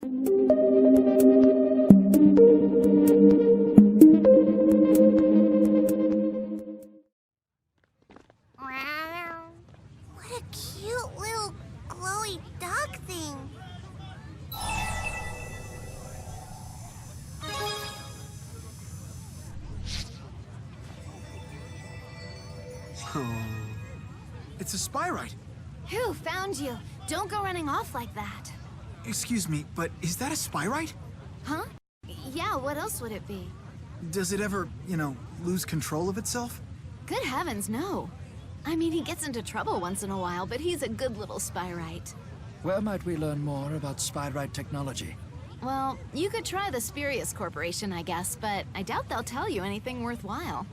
What a cute little glowy dog thing. Oh, it's a spyrite. Who found you? Don't go running off like that. Excuse me, but is that a spyrite? Huh? Yeah, what else would it be? Does it ever, lose control of itself? Good heavens, no. I mean, he gets into trouble once in a while, but he's a good little spyrite. Where might we learn more about spyrite technology? Well, you could try the Spurious Corporation, I guess, but I doubt they'll tell you anything worthwhile.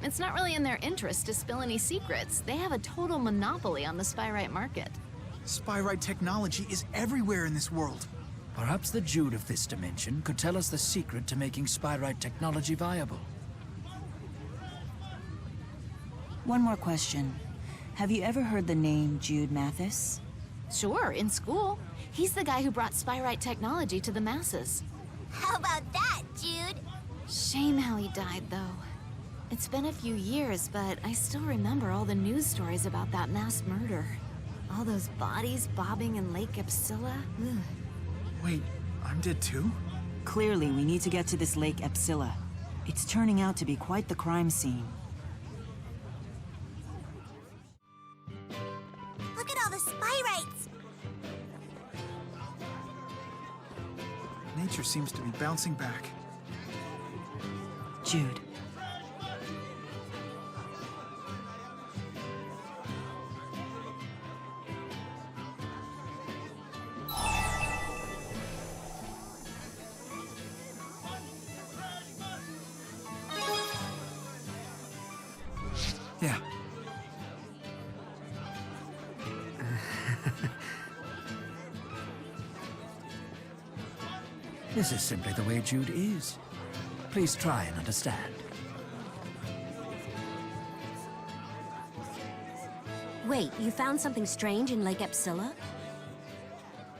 It's not really in their interest to spill any secrets. They have a total monopoly on the spyrite market. Spyrite technology is everywhere in this world. Perhaps the Jude of this dimension could tell us the secret to making spyrite technology viable. One more question. Have you ever heard the name Jude Mathis? Sure, in school. He's the guy who brought spyrite technology to the masses. How about that, Jude? Shame how he died, though. It's been a few years, but I still remember all the news stories about that mass murder. All those bodies bobbing in Lake Xillia. Ugh. Wait, I'm dead too? Clearly, we need to get to this Lake Xillia. It's turning out to be quite the crime scene. Look at all the spyrites. Nature seems to be bouncing back. Jude. Yeah. This is simply the way Jude is. Please try and understand. Wait, you found something strange in Lake Xillia?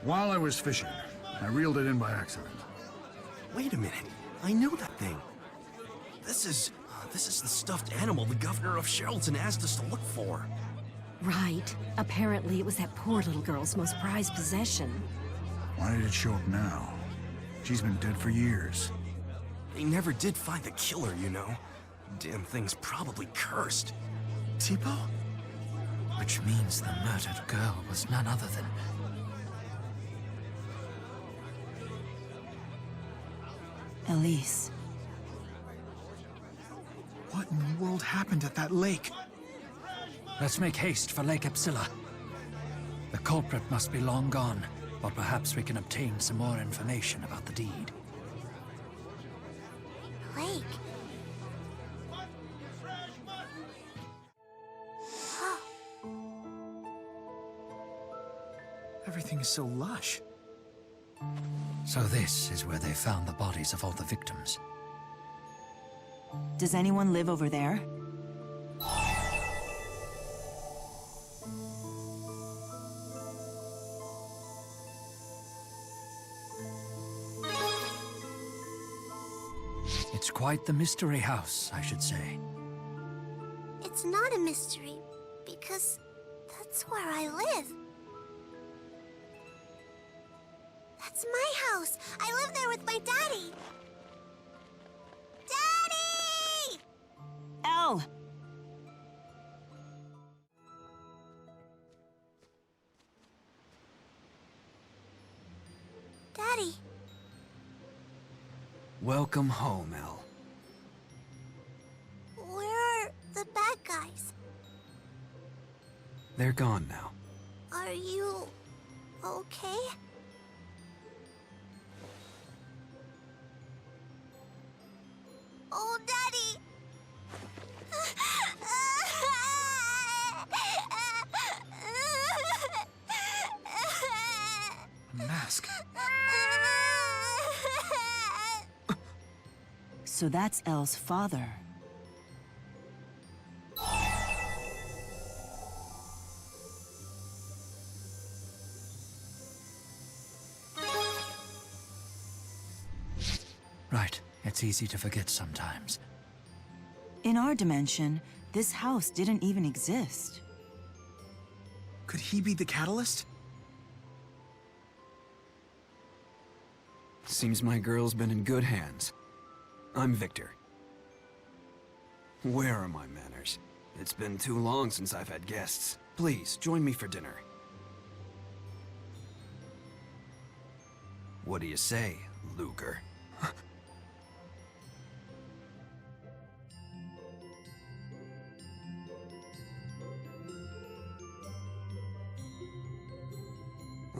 While I was fishing, I reeled it in by accident. Wait a minute. I know that thing. This is the stuffed animal the governor of Sheraldton asked us to look for. Right. Apparently it was that poor little girl's most prized possession. Why did it show up now? She's been dead for years. They never did find the killer, you know. Damn thing's probably cursed. Tipo? Which means the murdered girl was none other than... Elise. What in the world happened at that lake? Let's make haste for Lake Xillia. The culprit must be long gone, but perhaps we can obtain some more information about the deed. Lake. Everything is so lush. So this is where they found the bodies of all the victims. Does anyone live over there? It's quite the mystery house, I should say. It's not a mystery, because that's where I live. That's my house. I live there with my daddy. Daddy! Elle! Daddy. Welcome home, Elle. Where are the bad guys? They're gone now. Are you okay? Oh, Daddy! A mask. So that's Elle's father. Right, it's easy to forget sometimes. In our dimension, this house didn't even exist. Could he be the catalyst? Seems my girl's been in good hands. I'm Victor. Where are my manners? It's been too long since I've had guests. Please, join me for dinner. What do you say, Luger?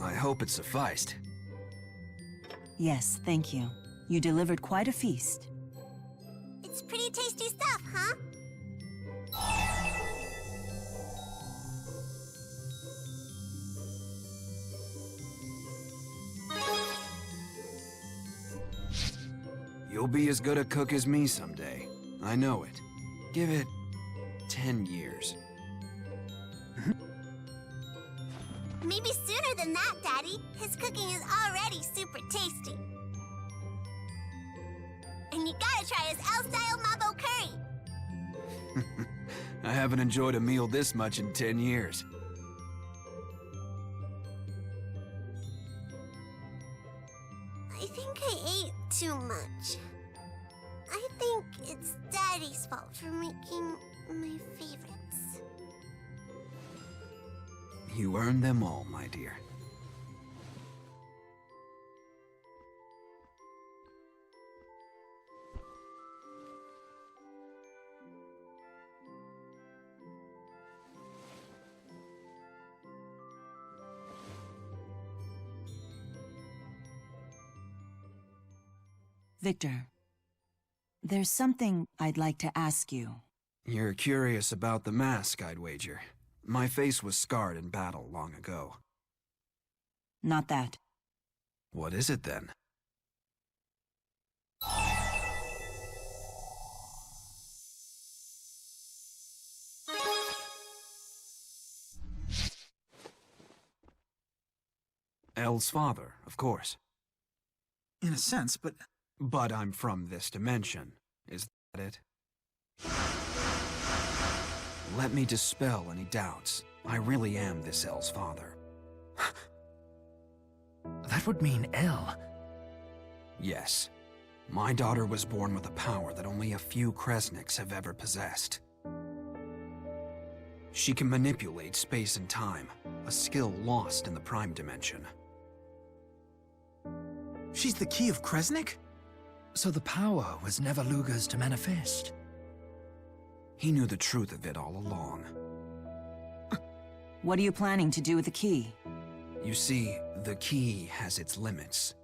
I hope it sufficed. Yes, thank you. You delivered quite a feast. It's pretty tasty stuff, huh? You'll be as good a cook as me someday. I know it. Give it 10 years. Maybe sooner than that, Daddy. His cooking is already super tasty. And you gotta try his Elle-style mambo curry. I haven't enjoyed a meal this much in 10 years. I think I ate too much. I think it's Daddy's fault for making my favorites. You earned them all, my dear. Victor, there's something I'd like to ask you. You're curious about the mask, I'd wager. My face was scarred in battle long ago. Not that. What is it then? Elle's father, of course. In a sense, but But I'm from this dimension. Is that it? Let me dispel any doubts. I really am this Elle's father. That would mean Elle. Yes. My daughter was born with a power that only a few Kresniks have ever possessed. She can manipulate space and time, a skill lost in the Prime Dimension. she's the key of Kresnik? So the power was never Luger's to manifest. He knew the truth of it all along. What are you planning to do with the key? You see, the key has its limits.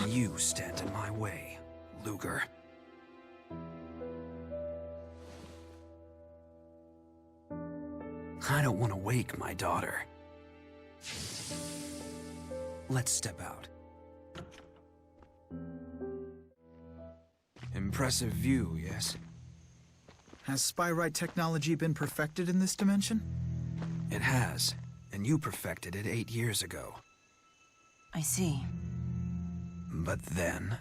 And you stand in my way, Luger. I don't want to wake my daughter. Let's step out. Impressive view, yes? Has Spyrite technology been perfected in this dimension? It has, and you perfected it 8 years ago. I see. But then,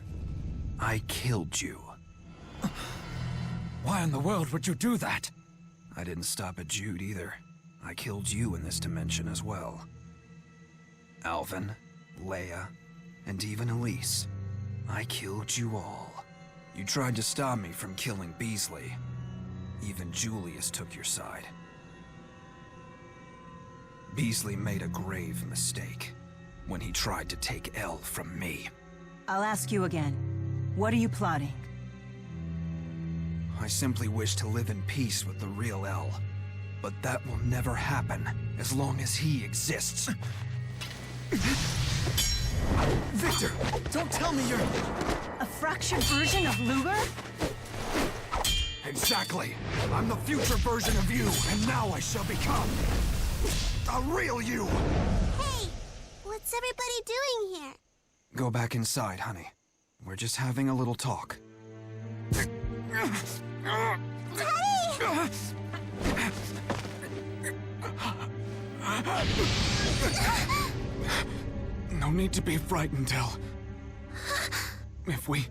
I killed you. Why in the world would you do that? I didn't stop at Jude either. I killed you in this dimension as well. Alvin, Leia, and even Elise. I killed you all. You tried to stop me from killing Beasley. Even Julius took your side. Beasley made a grave mistake when he tried to take Elle from me. I'll ask you again. What are you plotting? I simply wish to live in peace with the real Elle. But that will never happen as long as he exists. Victor, don't tell me you're... A fractured version of Luger? Exactly. I'm the future version of you, and now I shall become a real you. Hey, what's everybody doing here? Go back inside, honey. We're just having a little talk. No need to be frightened, Elle. If we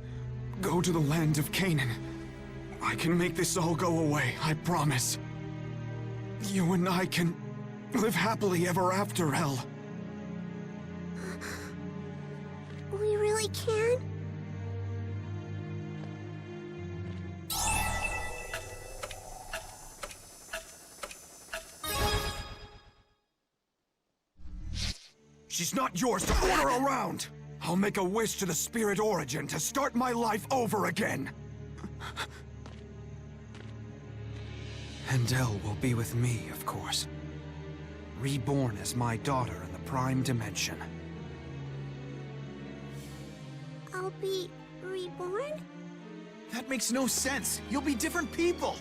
go to the land of Canaan, I can make this all go away, I promise. You and I can live happily ever after, Elle. We really can? She's not yours to order around! I'll make a wish to the Spirit Origin to start my life over again! And Elle will be with me, of course. Reborn as my daughter in the Prime Dimension. I'll be reborn? That makes no sense. You'll be different people.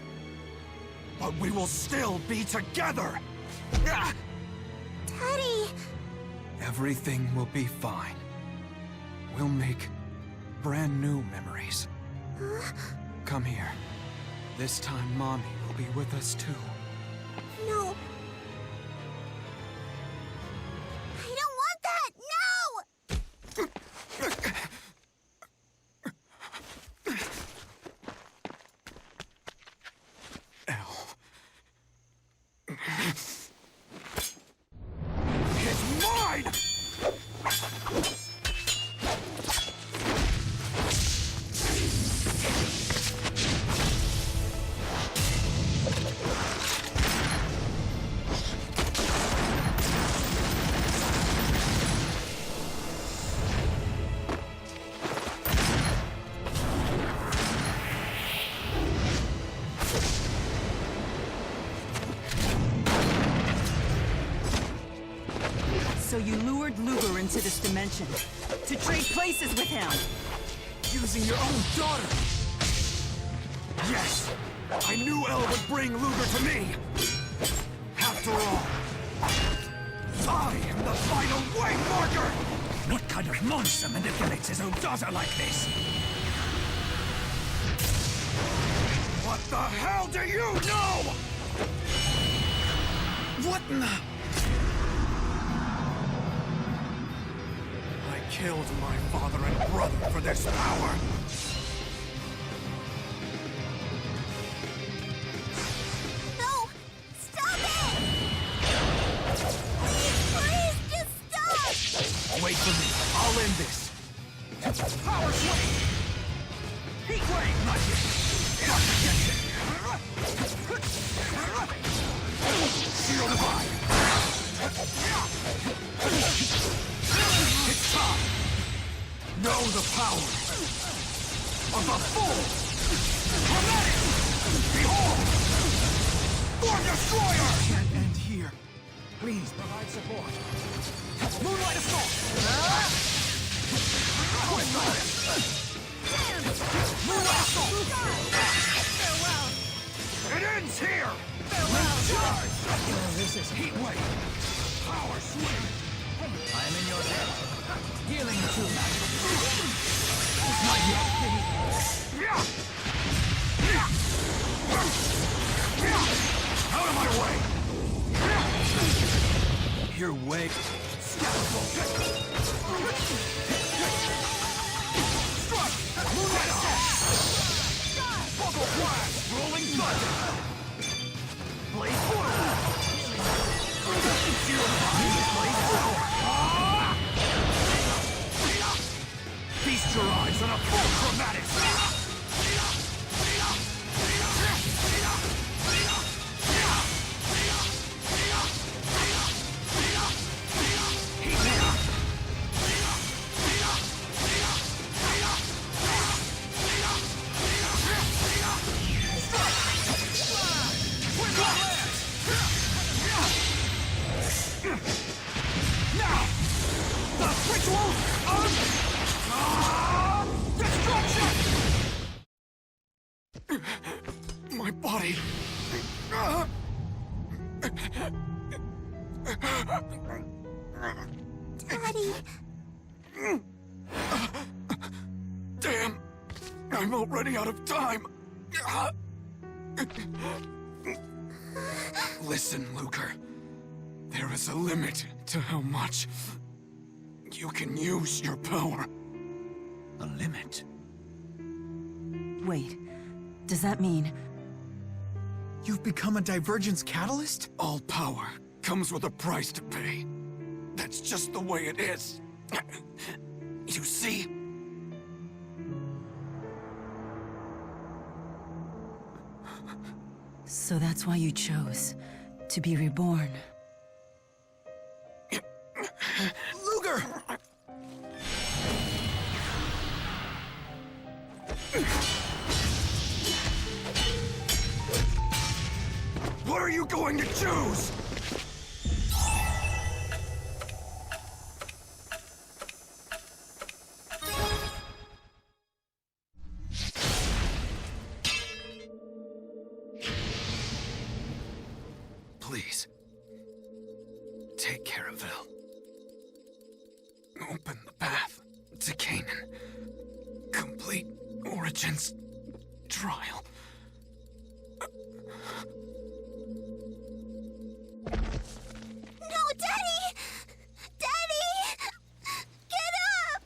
But we will still be together! Ah! Daddy! Everything will be fine. We'll make brand new memories. Come here. This time, Mommy will be with us too. No. I don't want that! No! Elle. It's mine! So you lured Luger into this dimension to trade places with him. Using your own daughter! Yes! I knew Elle would bring Luger to me! After all, I am the final waymarker! What kind of monster manipulates his own daughter like this? What the hell do you know?! What in the... I killed my father and brother for this power! No! Stop it! Please, just stop! Wait for me. I'll end this. Power swing! Heat wave! Not yet. Not yet. Shield divide! It's time! Know the power of the full Chromatic! Behold! Form Destroyer! Can't end here. Please provide support. Moonlight Assault! Moonlight Assault! Farewell! It ends here! Charge! This is Heat Wave! Power Swing! I am in your debt. Healing too. Not yet! Out of my way! Your way. Strike! Moonlight Assault! Bubble Blast! Rolling Thunder! Blade Forward! Shield Blade Forward! Feast your eyes on a full chromatic! Now! The ritual of destruction! My body. Daddy. Damn! I'm already out of time! Listen, Luger. There is a limit to how much you can use your power. A limit? Wait, does that mean... You've become a divergence catalyst? All power comes with a price to pay. That's just the way it is. You see? So that's why you chose to be reborn. Luger! What are you going to choose? Please, take care of Elle. Open the path to Canaan. Complete Origin's trial. No, Daddy! Daddy! Get up!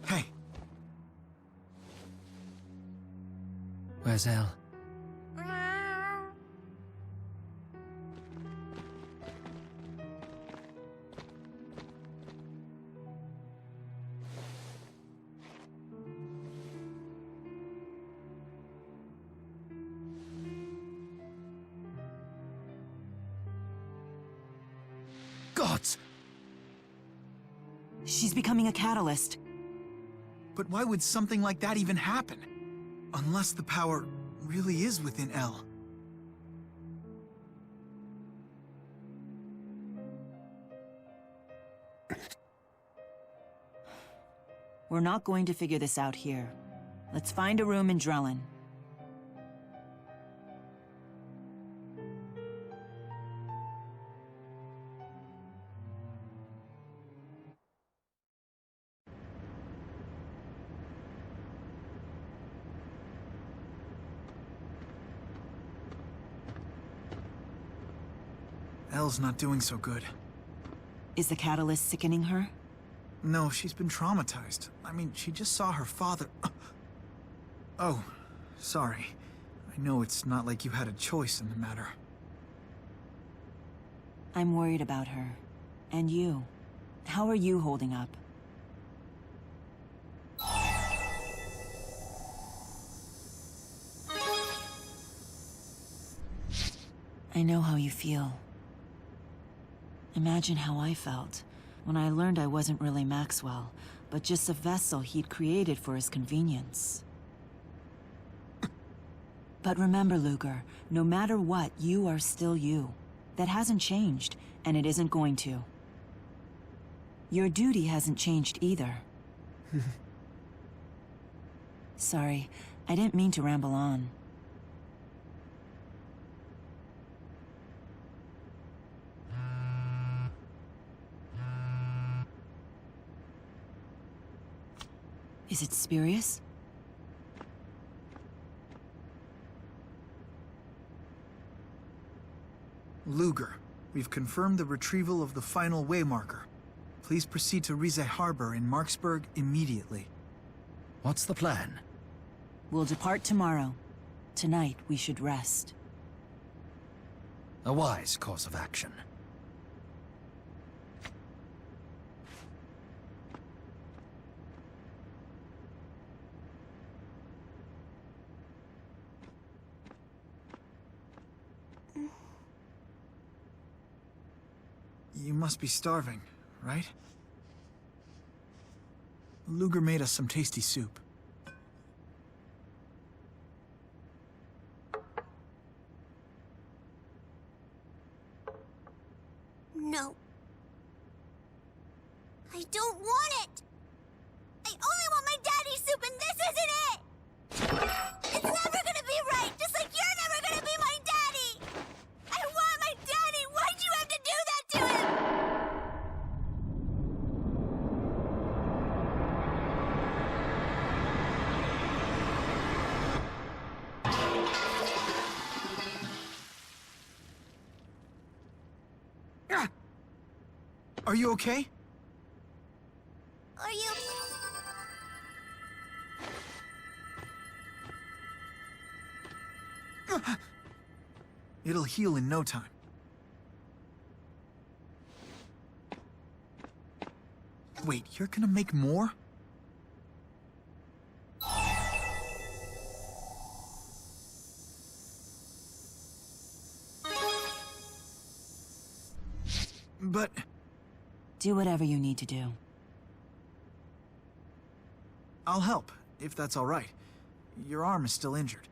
Hey, Where's Elle? gods! She's becoming a catalyst. But why would something like that even happen? Unless the power really is within Elle. We're not going to figure this out here. Let's find a room in Drellin. Elle's not doing so good. Is the catalyst sickening her? No, she's been traumatized. I mean, she just saw her father... Oh, sorry. I know it's not like you had a choice in the matter. I'm worried about her. And you. How are you holding up? I know how you feel. Imagine how I felt when I learned I wasn't really Maxwell, but just a vessel he'd created for his convenience. But remember, Luger, no matter what, you are still you. That hasn't changed, and it isn't going to. Your duty hasn't changed either. Sorry, I didn't mean to ramble on. Is it Spurious? Luger, we've confirmed the retrieval of the final waymarker. Please proceed to Rize Harbor in Marksburg immediately. What's the plan? We'll depart tomorrow. Tonight, we should rest. A wise course of action. You must be starving, right? Luger made us some tasty soup. No. I don't want it! I only want my daddy's soup, and this isn't it! It's never gonna be right, just like you're never gonna be my daddy! I want my daddy! Why'd you have to do that to him? Are you okay? Are you... It'll heal in no time. Wait, you're gonna make more? But... Do whatever you need to do. I'll help, if that's all right. Your arm is still injured.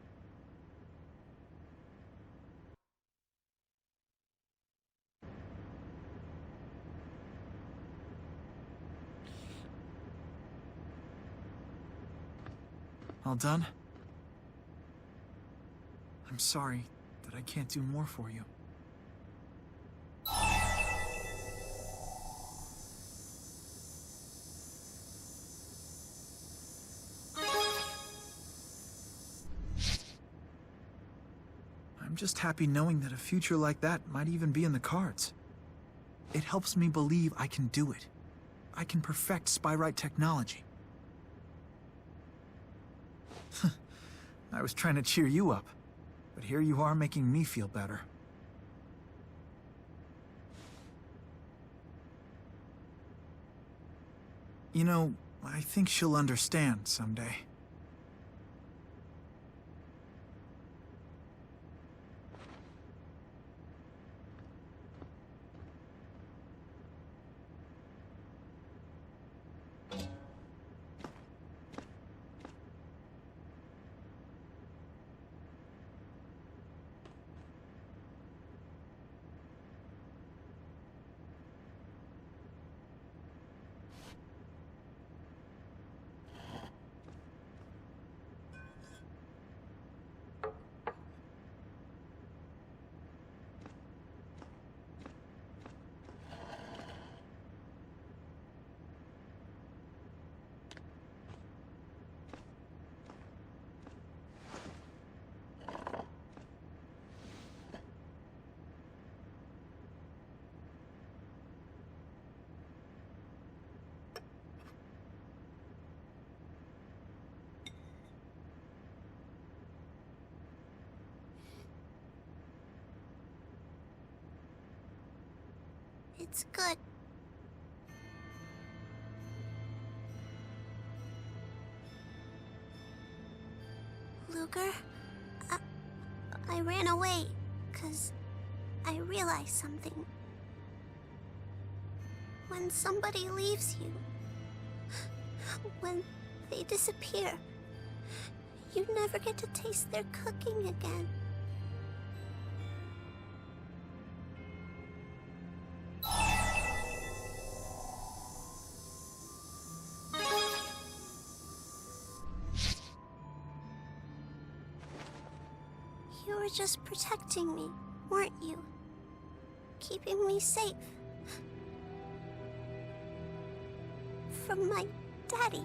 All done? I'm sorry that I can't do more for you. I'm just happy knowing that a future like that might even be in the cards. It helps me believe I can do it. I can perfect Spyrite technology. I was trying to cheer you up, but here you are making me feel better. You know, I think she'll understand someday. It's good. Luger, I ran away, 'cause I realized something. When somebody leaves you, when they disappear, you never get to taste their cooking again. You were just protecting me, weren't you? Keeping me safe. From my daddy.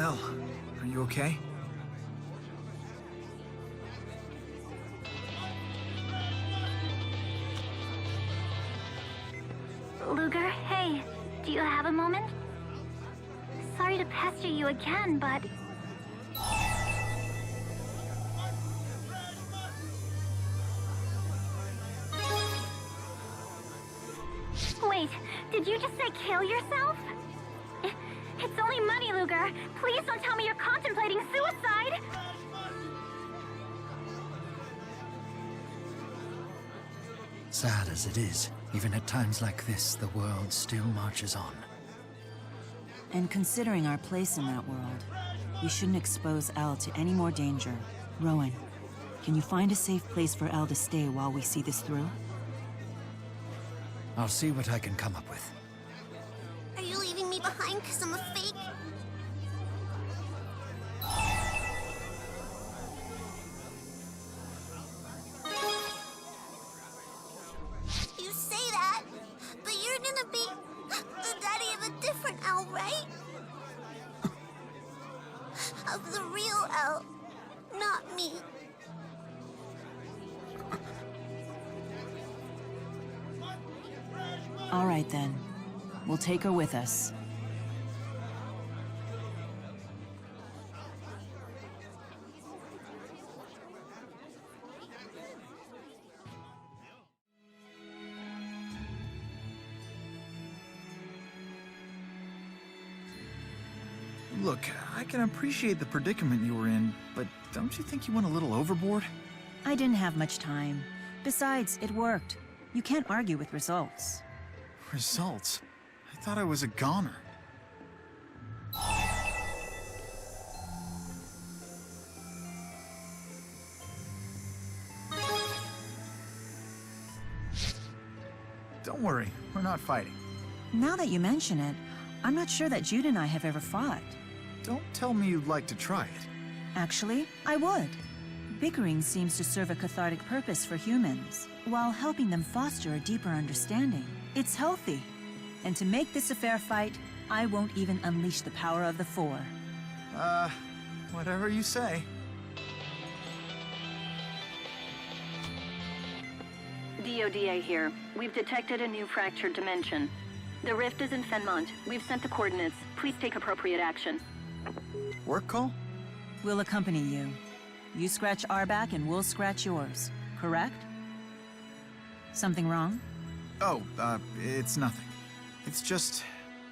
Elle, are you okay? Luger, hey, do you have a moment? Sorry to pester you again, but... Wait, did you just say kill yourself? It's only money, Luger. Please don't tell me you're contemplating suicide! Sad as it is, even at times like this, the world still marches on. And considering our place in that world, we shouldn't expose Elle to any more danger. Rowan, can you find a safe place for Elle to stay while we see this through? I'll see what I can come up with. Are you leaving me behind because I'm a fake? You say that, but you're gonna be the daddy of a different Elle, right? Of the real Elle, not me. All right then. We'll take her with us. Look, I can appreciate the predicament you were in, but don't you think you went a little overboard? I didn't have much time. Besides, it worked. You can't argue with results. Results? I thought I was a goner. Don't worry, we're not fighting. Now that you mention it, I'm not sure that Jude and I have ever fought. Don't tell me you'd like to try it. Actually, I would. Bickering seems to serve a cathartic purpose for humans, while helping them foster a deeper understanding. It's healthy. And to make this a fair fight, I won't even unleash the power of the Four. Whatever you say. DODA here. We've detected a new fractured dimension. The rift is in Fenmont. We've sent the coordinates. Please take appropriate action. Work call? We'll accompany you. You scratch our back and we'll scratch yours, correct? Something wrong? Oh, it's nothing. It's just,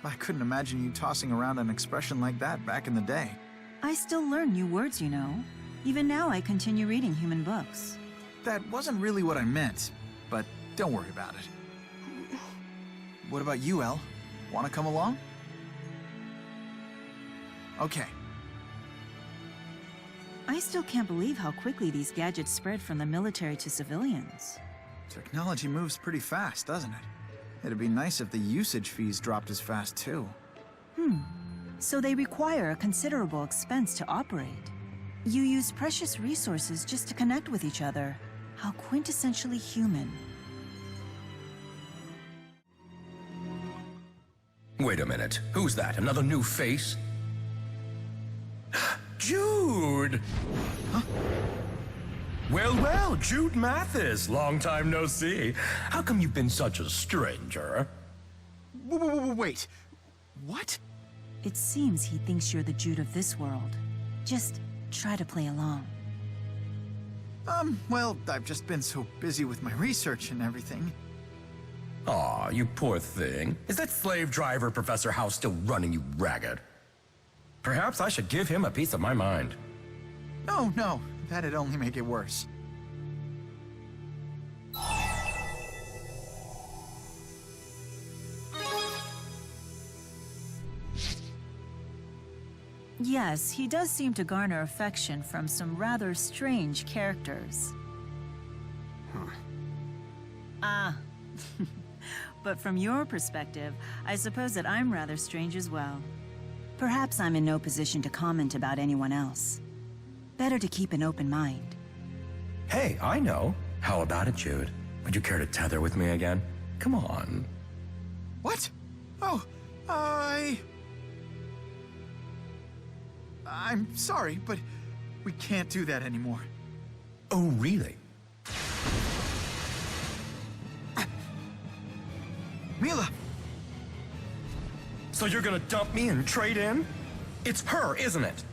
I couldn't imagine you tossing around an expression like that back in the day. I still learn new words, you know. Even now I continue reading human books. That wasn't really what I meant, but don't worry about it. What about you, Elle? Want to come along? Okay. I still can't believe how quickly these gadgets spread from the military to civilians. Technology moves pretty fast, doesn't it? It'd be nice if the usage fees dropped as fast, too. So they require a considerable expense to operate. You use precious resources just to connect with each other. How quintessentially human. Wait a minute. Who's that? Another new face? Jude! Huh? Well, Jude Mathis. Long time no see. How come you've been such a stranger? Wait. What? It seems he thinks you're the Jude of this world. Just try to play along. Well, I've just been so busy with my research and everything. Aw, you poor thing. Is that slave driver Professor House still running you ragged? Perhaps I should give him a piece of my mind. No, that'd only make it worse. Yes, he does seem to garner affection from some rather strange characters. But from your perspective, I suppose that I'm rather strange as well. Perhaps I'm in no position to comment about anyone else. Better to keep an open mind. Hey, I know. How about it, Jude? Would you care to tether with me again? Come on. What? Oh, I'm sorry, but we can't do that anymore. Oh, really? Mila! So you're gonna dump me and trade in? It's her, isn't it?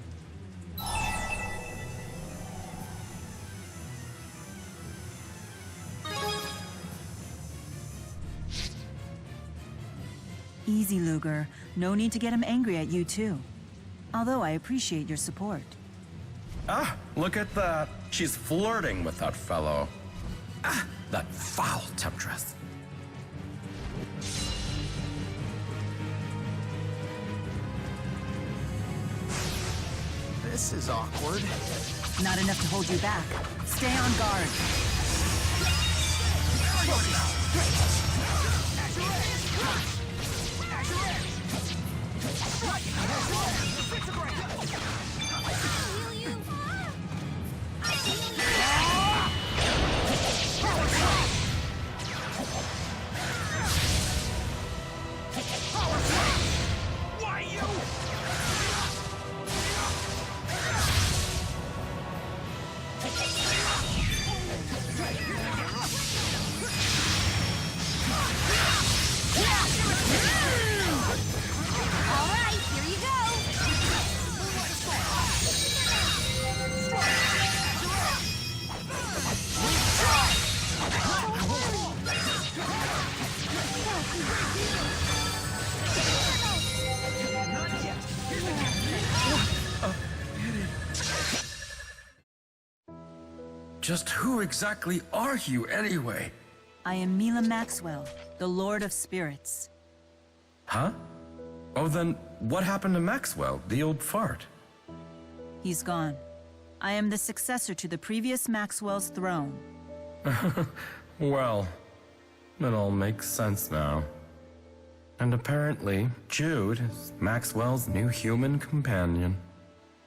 Easy, Luger. No need to get him angry at you, too. Although I appreciate your support. Ah, look at that. She's flirting with that fellow. Ah, that foul temptress. This is awkward. Not enough to hold you back. Stay on guard. Just who exactly are you, anyway? I am Mila Maxwell, the Lord of Spirits. Huh? Oh, then what happened to Maxwell, the old fart? He's gone. I am the successor to the previous Maxwell's throne. Well, it all makes sense now. And apparently, Jude is Maxwell's new human companion.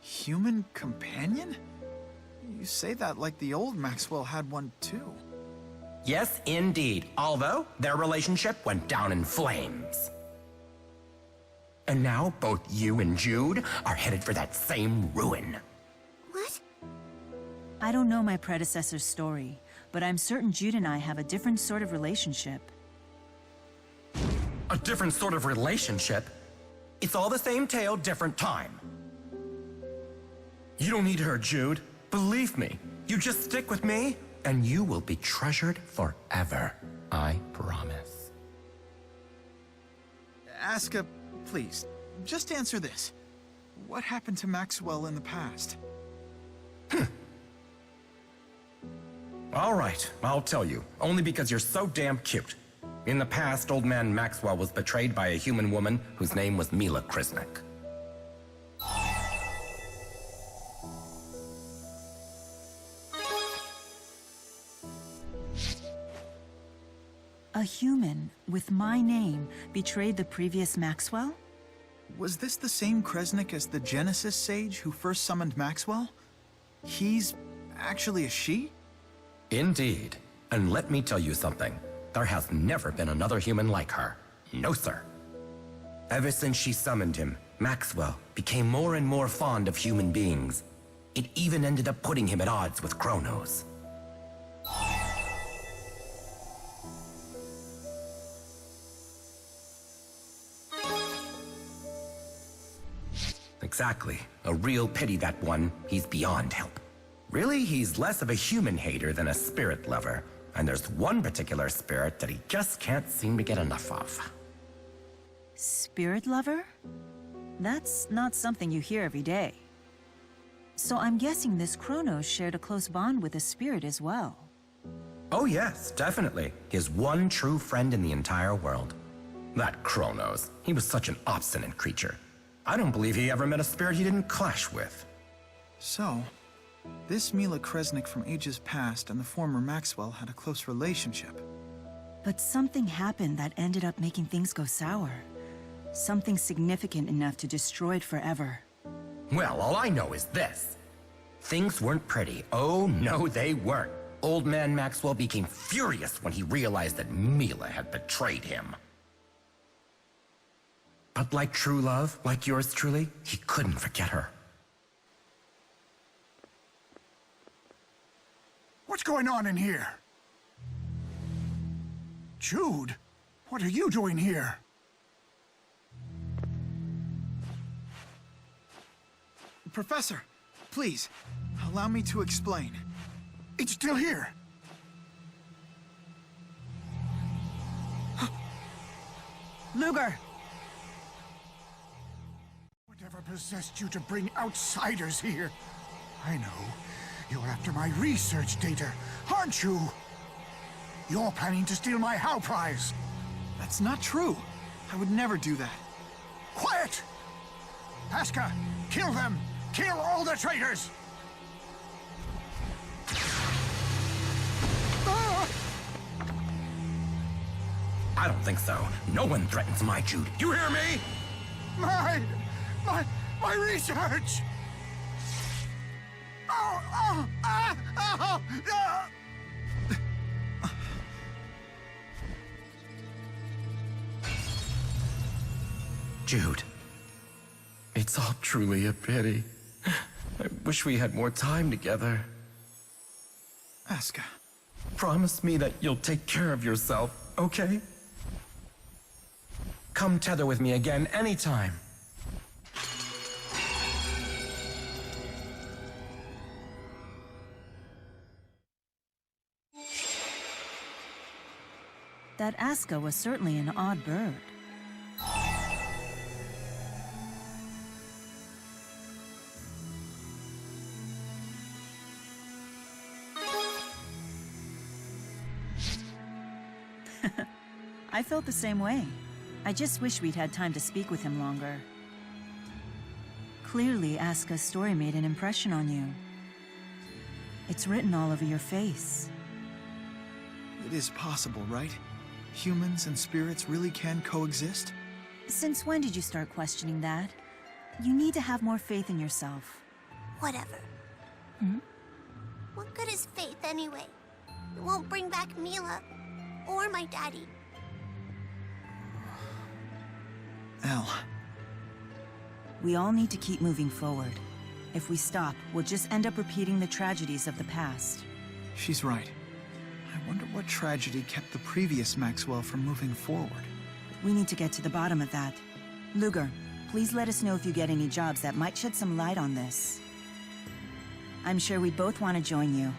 Human companion? You say that like the old Maxwell had one too. Yes, indeed. Although, their relationship went down in flames. And now, both you and Jude are headed for that same ruin. What? I don't know my predecessor's story, but I'm certain Jude and I have a different sort of relationship. A different sort of relationship? It's all the same tale, different time. You don't need her, Jude. Believe me, you just stick with me, and you will be treasured forever. I promise. Asuka, please, just answer this. What happened to Maxwell in the past? All right, I'll tell you, only because you're so damn cute. In the past, old man Maxwell was betrayed by a human woman whose name was Mila Krisnik. A human with my name betrayed the previous Maxwell? Was this the same Kresnik as the Genesis Sage who first summoned Maxwell? He's actually a she? Indeed. And let me tell you something. There has never been another human like her. No, sir. Ever since she summoned him, Maxwell became more and more fond of human beings. It even ended up putting him at odds with Kronos. Exactly. A real pity, that one. He's beyond help. Really, he's less of a human hater than a spirit lover. And there's one particular spirit that he just can't seem to get enough of. Spirit lover? That's not something you hear every day. So I'm guessing this Kronos shared a close bond with a spirit as well. Oh yes, definitely. His one true friend in the entire world. That Kronos. He was such an obstinate creature. I don't believe he ever met a spirit he didn't clash with. So, this Mila Kresnik from ages past and the former Maxwell had a close relationship. But something happened that ended up making things go sour. Something significant enough to destroy it forever. Well, all I know is this. Things weren't pretty. Oh, no, they weren't. Old man Maxwell became furious when he realized that Mila had betrayed him. But like true love, like yours truly, he couldn't forget her. What's going on in here? Jude, what are you doing here? Professor, please, allow me to explain. It's still here. Luger! Whatever possessed you to bring outsiders here? I know. You're after my research data, aren't you? You're planning to steal my How prize. That's not true. I would never do that. Quiet! Pasca, kill them! Kill all the traitors! I don't think so. No one threatens my Jude. You hear me? My research! Jude, it's all truly a pity. I wish we had more time together. Aska. Promise me that you'll take care of yourself, okay? Come tether with me again anytime. That Aska was certainly an odd bird. I felt the same way. I just wish we'd had time to speak with him longer. Clearly, Aska's story made an impression on you. It's written all over your face. It is possible, right? Humans and spirits really can coexist? Since when did you start questioning that? You need to have more faith in yourself. Whatever. What good is faith anyway? It won't bring back Mila or my daddy. Elle. We all need to keep moving forward. If we stop, we'll just end up repeating the tragedies of the past. She's right. I wonder what tragedy kept the previous Maxwell from moving forward. We need to get to the bottom of that. Luger, please let us know if you get any jobs that might shed some light on this. I'm sure we both want to join you.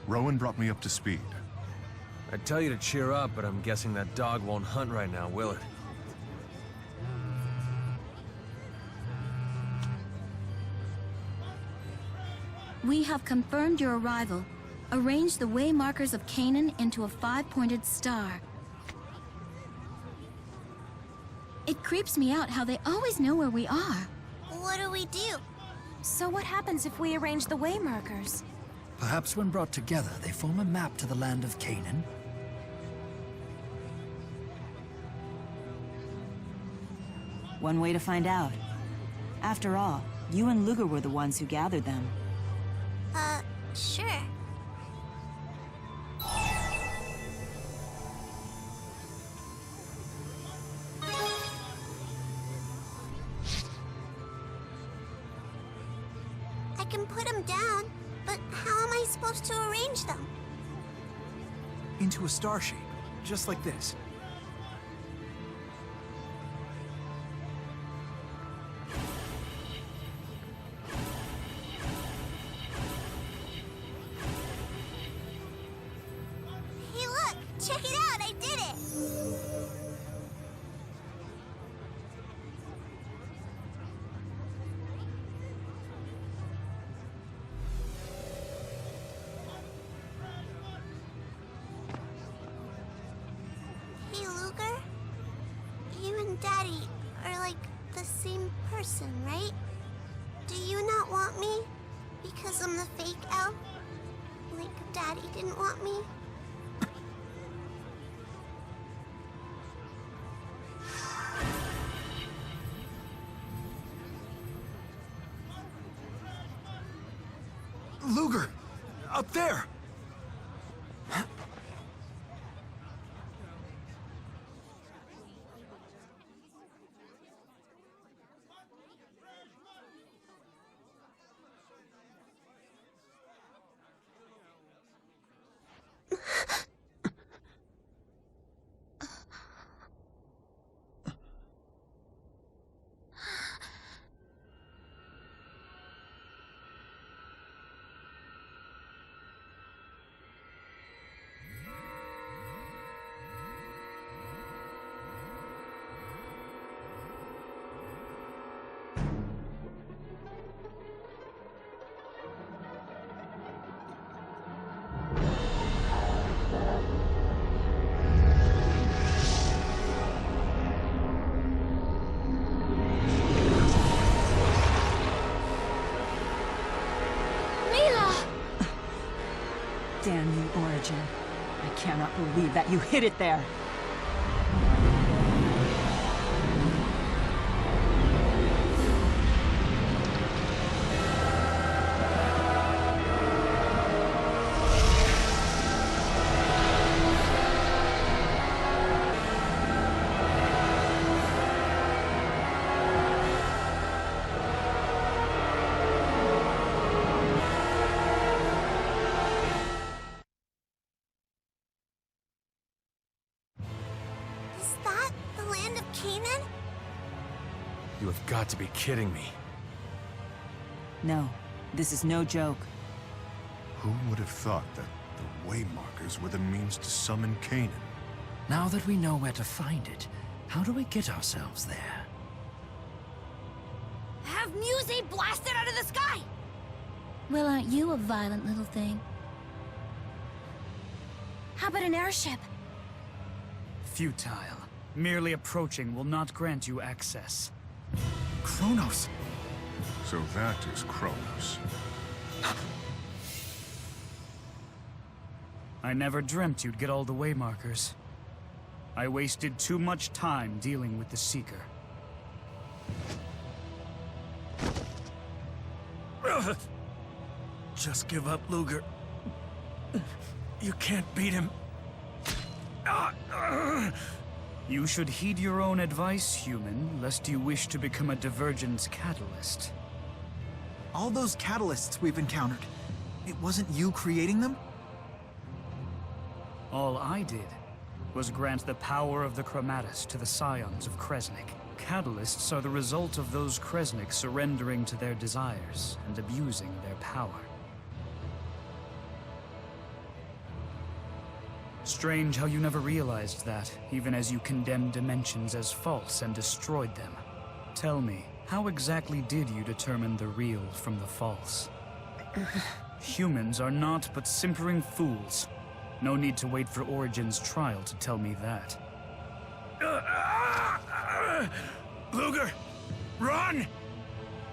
Rowan brought me up to speed. I'd tell you to cheer up, but I'm guessing that dog won't hunt right now, will it? We have confirmed your arrival. Arrange the way markers of Canaan into a 5-pointed star. It creeps me out how they always know where we are. What do we do? So what happens if we arrange the way markers? Perhaps when brought together, they form a map to the land of Canaan. One way to find out. After all, you and Luger were the ones who gathered them. Sure. I can put them down, but how am I supposed to arrange them? Into a star shape, just like this. Hey look! Check it out! I did it! Hey, Luger? You and Daddy are like the same person, right? Do you not want me? Because I'm the fake Elle? Like Daddy didn't want me. Luger! Up there! Damn you, Origin. I cannot believe that you hid it there. Is that the land of Canaan? You have got to be kidding me. No, this is no joke. Who would have thought that the Waymarkers were the means to summon Canaan? Now that we know where to find it, how do we get ourselves there? Have Muse blasted out of the sky! Well, aren't you a violent little thing? How about an airship? Futile. Merely approaching will not grant you access. Kronos! So that is Kronos. I never dreamt you'd get all the waymarkers. I wasted too much time dealing with the Seeker. Just give up, Luger. You can't beat him. You should heed your own advice, human, lest you wish to become a divergence catalyst. All those catalysts we've encountered, it wasn't you creating them? All I did was grant the power of the Chromatus to the scions of Kresnik. Catalysts are the result of those Kresnik surrendering to their desires and abusing their power. Strange how you never realized that, even as you condemned dimensions as false and destroyed them. Tell me, how exactly did you determine the real from the false? Humans are not but simpering fools. No need to wait for Origin's trial to tell me that. Luger! Run!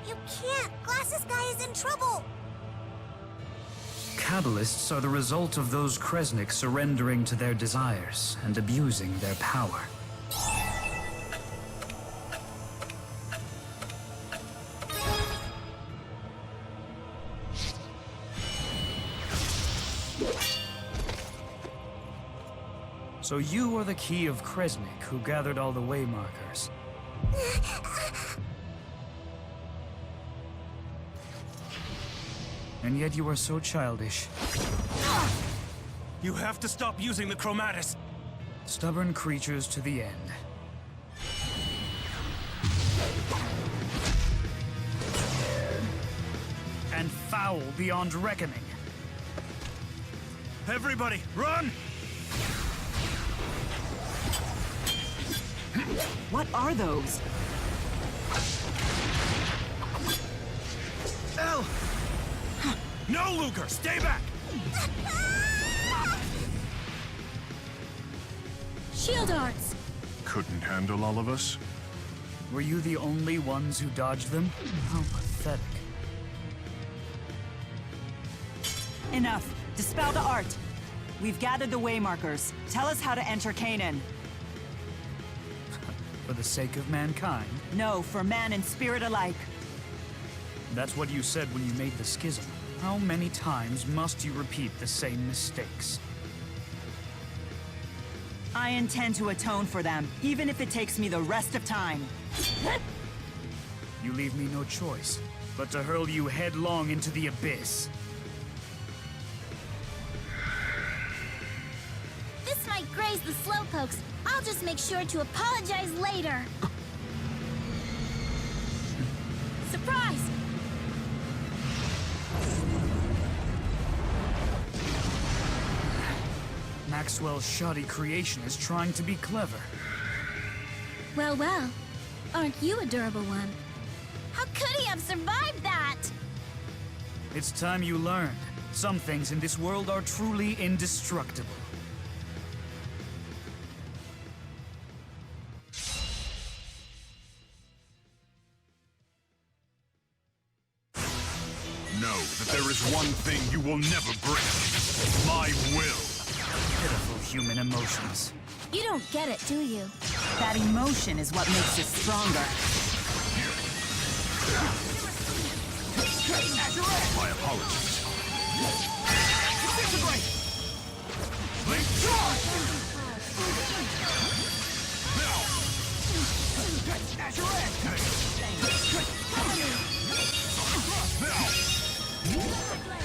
You can't! Glasses guy is in trouble! Catalysts are the result of those Kresnik surrendering to their desires and abusing their power. So you are the key of Kresnik who gathered all the waymarkers. And yet you are so childish. You have to stop using the Chromatus! Stubborn creatures to the end. And foul beyond reckoning. Everybody, run! What are those? Elle! No, Luger! Stay back! Shield arts! Couldn't handle all of us? Were you the only ones who dodged them? How pathetic. Enough. Dispel the art. We've gathered the waymarkers. Tell us how to enter Canaan. For the sake of mankind? No, for man and spirit alike. That's what you said when you made the schism. How many times must you repeat the same mistakes? I intend to atone for them, even if it takes me the rest of time. You leave me no choice but to hurl you headlong into the abyss. This might graze the slowpokes. I'll just make sure to apologize later. Surprise! Maxwell's shoddy creation is trying to be clever. Well, well. Aren't you a durable one? How could he have survived that? It's time you learned. Some things in this world are truly indestructible. Know that there is one thing you will never break. My will. Pitiful human emotions. You don't get it, do you? That emotion is what makes us stronger. My apologies. Disintegrate! Link charge! Now! Azure Edge! Now!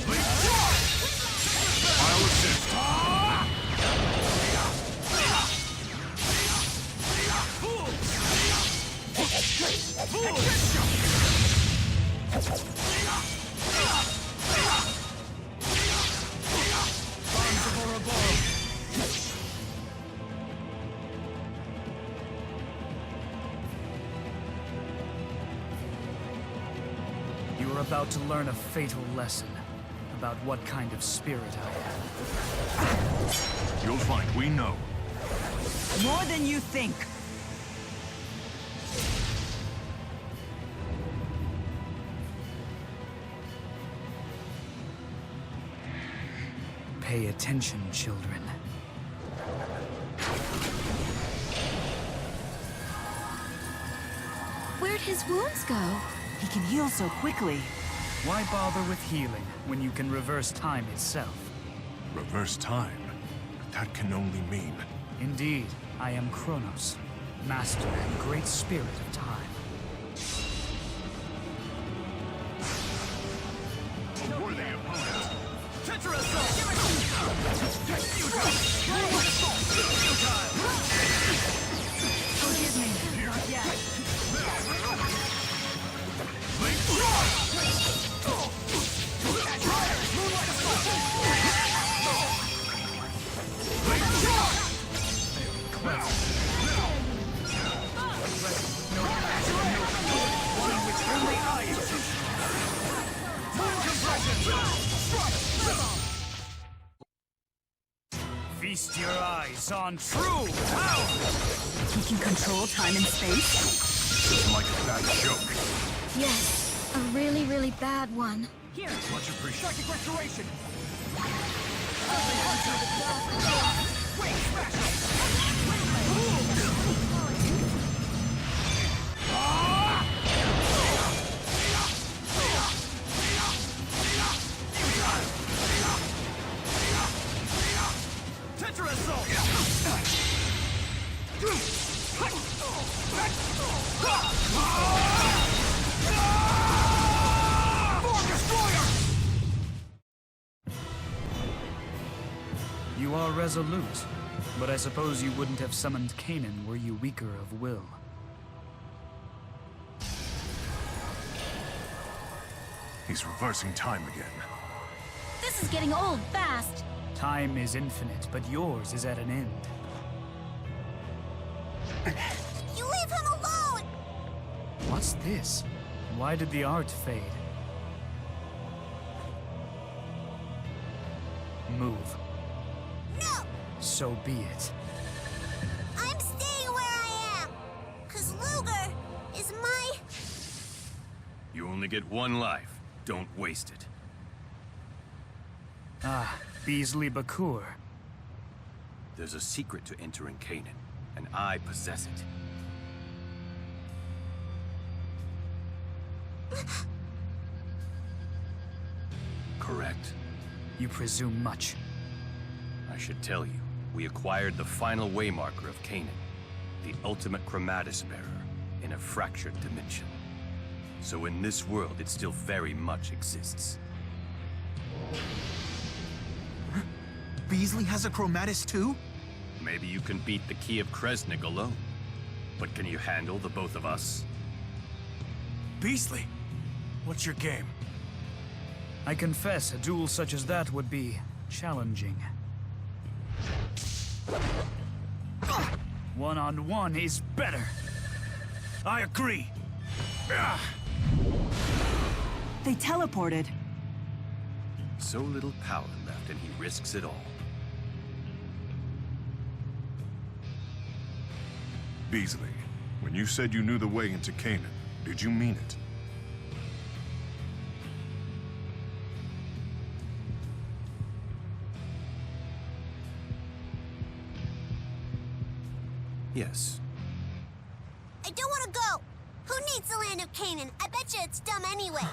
Link charge! I'll assist. You are about to learn a fatal lesson about what kind of spirit I am. You'll find we know. More than you think. Pay attention, children. Where'd his wounds go? He can heal so quickly. Why bother with healing when you can reverse time itself? Reverse time? That can only mean... Indeed, I am Kronos, master and great spirit of time. A worthy opponent. Tetra Assault! Forgive me. Not yet. Link charge! Moonlight Assault! Link charge! One which only I exist. Moon compression! Strike! Feast your eyes on true power! He can control time and space? Just like a bad joke. Yes, a really, really bad one. Here! Much appreciated. Psychic restoration! Wait, smash! Tetra Assault! Form Destroyer! You are resolute, but I suppose you wouldn't have summoned Canaan were you weaker of will. He's reversing time again. This is getting old fast. Time is infinite, but yours is at an end. You leave him alone! What's this? Why did the art fade? Move. No! So be it. I'm staying where I am! 'Cause Luger is my... You only get one life. Don't waste it. Ah, Beasley Bakur. There's a secret to entering Canaan, and I possess it. Correct? You presume much. I should tell you, we acquired the final waymarker of Canaan, the ultimate chromatis bearer, in a fractured dimension. So in this world, it still very much exists. Beasley has a chromatis too? Maybe you can beat the Key of Kresnik alone. But can you handle the both of us? Beasley, what's your game? I confess, a duel such as that would be challenging. One-on-one is better. I agree. They teleported. So little power left, and he risks it all. Beasley, when you said you knew the way into Canaan, did you mean it? Yes. I don't want to go! Who needs the land of Canaan? I bet you it's dumb anyway.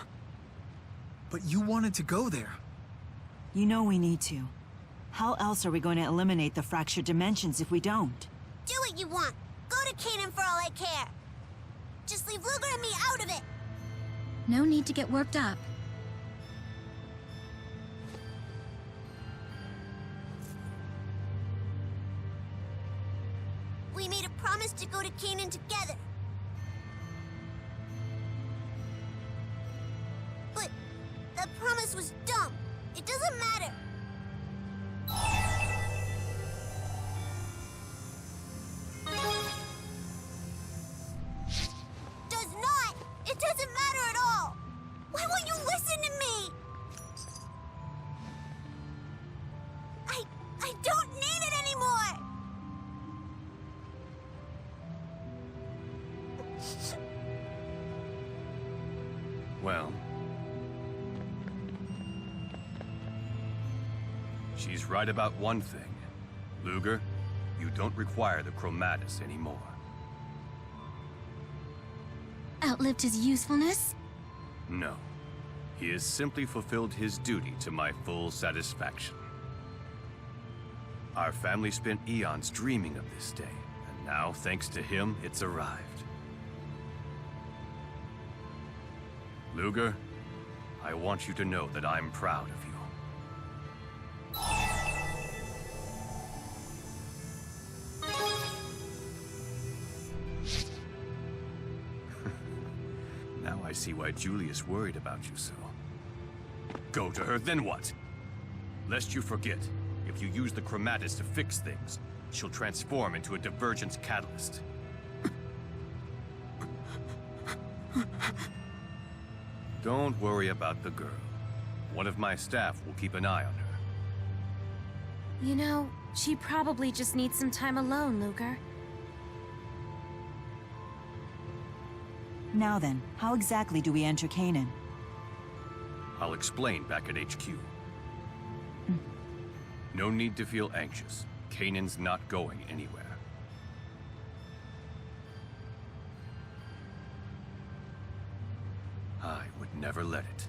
But you wanted to go there. You know we need to. How else are we going to eliminate the fractured dimensions if we don't? Do what you want. Go to Canaan for all I care. Just leave Luger and me out of it. No need to get worked up. We made a promise to go to Canaan together. But that promise was dumb. It doesn't matter. Does not! It doesn't matter at all! Why won't you listen to me? I don't need it anymore! Well... she's right about one thing. Luger, you don't require the chromatis anymore. Outlived his usefulness? No. He has simply fulfilled his duty to my full satisfaction. Our family spent eons dreaming of this day, and now, thanks to him, it's arrived. Luger, I want you to know that I'm proud of you. Now I see why Julius worried about you so. Go to her, then what? Lest you forget, if you use the chromatis to fix things, she'll transform into a divergence catalyst. Don't worry about the girl. One of my staff will keep an eye on her. You know, she probably just needs some time alone, Luger. Now then, how exactly do we enter Canaan? I'll explain back at HQ. No need to feel anxious. Canaan's not going anywhere. I would never let it.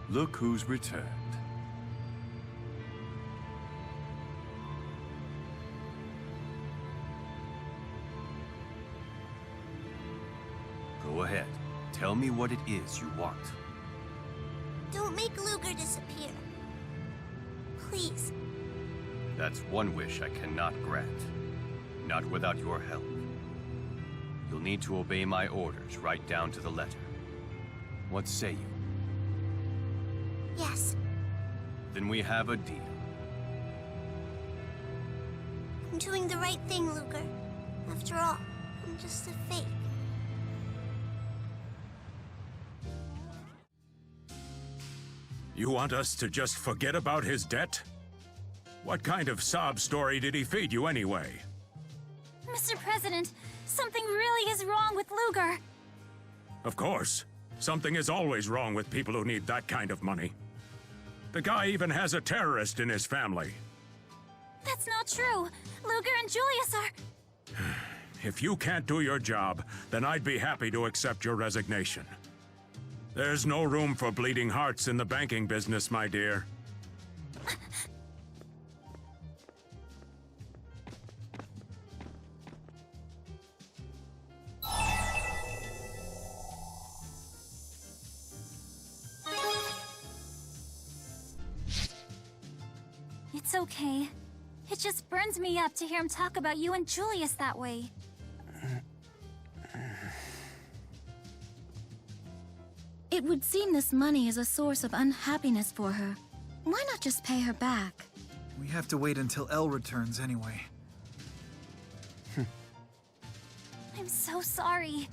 Look who's returned. Go ahead. Tell me what it is you want. Don't make Luger disappear. Please. That's one wish I cannot grant. Not without your help. You'll need to obey my orders right down to the letter. What say you? Yes. Then we have a deal. I'm doing the right thing, Luger. After all, I'm just a fake. You want us to just forget about his debt? What kind of sob story did he feed you anyway? Mr. President, something really is wrong with Luger. Of course. Something is always wrong with people who need that kind of money. The guy even has a terrorist in his family. That's not true. Luger and Julius are... If you can't do your job, then I'd be happy to accept your resignation. There's no room for bleeding hearts in the banking business, my dear. It's okay. It just burns me up to hear him talk about you and Julius that way. It would seem this money is a source of unhappiness for her. Why not just pay her back? We have to wait until Elle returns anyway. I'm so sorry.